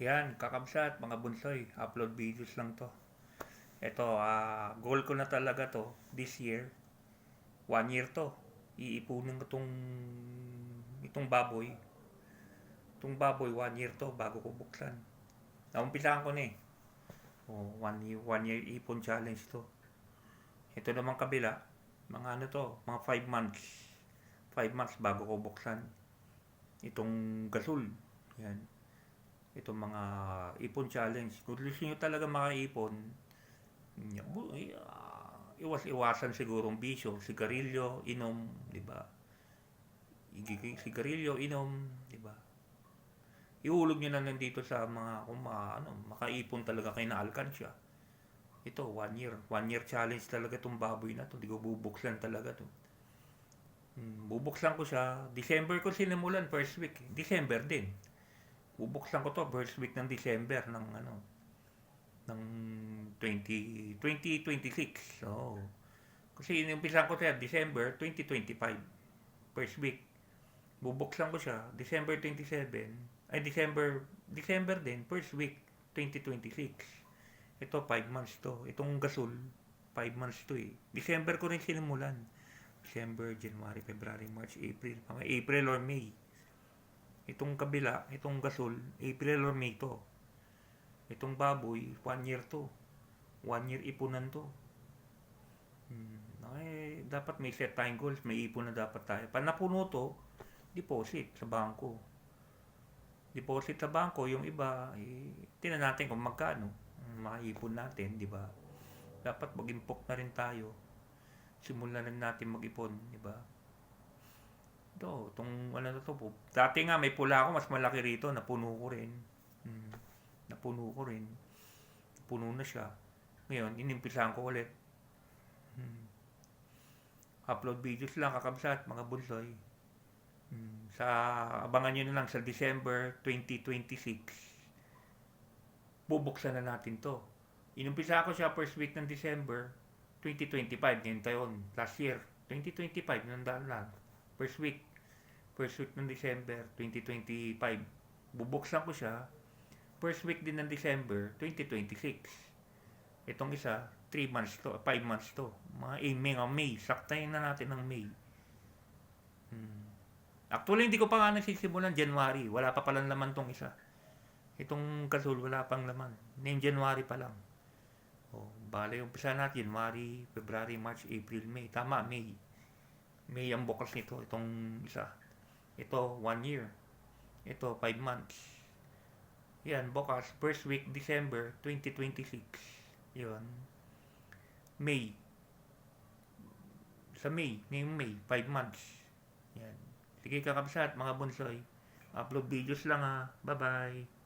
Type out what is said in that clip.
Yan, kakabsat, mga bunsoy. Upload videos lang to. Ito, goal ko na talaga to this year. 1 year to. Iipunin ko itong baboy. Itong baboy, 1 year to bago ko buksan. Naumpisahan ko na eh. Oh, 1 year ipon challenge to. Ito naman kabila, mga ano to, mga 5 months. 5 months bago ko buksan. Itong gasol. Yan. Itong mga ipon challenge. Kung gusto nyo talaga makaipon, iwas-iwasan sigurong bisyo, sigarilyo, inom, di ba? Sigarilyo, inom, di ba? Ihulog nyo na lang dito sa mga kung makaipon talaga kayo na alkansya. Ito, 1 year. 1 year challenge talaga itong baboy na to. Di ko bubuksan talaga to. Bubuksan ko siya. December ko sinimulan, first week. December din. Bubuksan ko to first week ng December ng 2026. So, kasi inumpisan ko siya December 2025. First week. Bubuksan ko siya December 27. Ay, December din, first week 2026. Ito, 5 months to. Itong gasol, 5 months to eh. December ko rin sinimulan. December, January, February, March, April. Mga April or May. Itong kabila, itong gasol, April or May to. Itong baboy, 1 year to. 1 year ipunan to. Dapat may set time goals, may ipon na dapat tayo. Pag napuno to, deposit sa bangko. Deposit sa bangko, yung iba, tingnan natin kung magkano maipon natin, di ba? Dapat mag-impok na rin tayo. Simulan na natin mag-ipon, di ba? Itong ano na to po. Dati nga may pula ako, mas malaki rito, napuno ko rin. Napuno ko rin. Puno na siya. Ngayon, inimpisahan ko ulit. Upload videos lang, kakabsat, mga bunsoy. Sa abangan nyo na lang sa December 2026. Bubuksan na natin to. Inumpisa ko siya first week ng December 2025. Ngayon taon, last year, 2025, nandaan lang. First week ng December 2025. Bubuksan ko siya first week din ng December 2026. Itong isa, 3 months to, 5 months to. Mga May. Saktayin na natin ng May. Actually, hindi ko pa nga nagsisimulan January. Wala pa palang laman tong isa. Itong gasol, wala pang laman. Name January pa lang. Bale, umpisa natin January, February, March, April, May. Tama, May. May ang bukas nito. Itong isa. Ito, 1 year. Ito, 5 months. Yan, bukas. First week, December 2026. Yan. May. Sa May. Ngayong May. 5 months. Yan. Sige kakabsat, mga bunsoy. Upload videos lang ha. Bye-bye.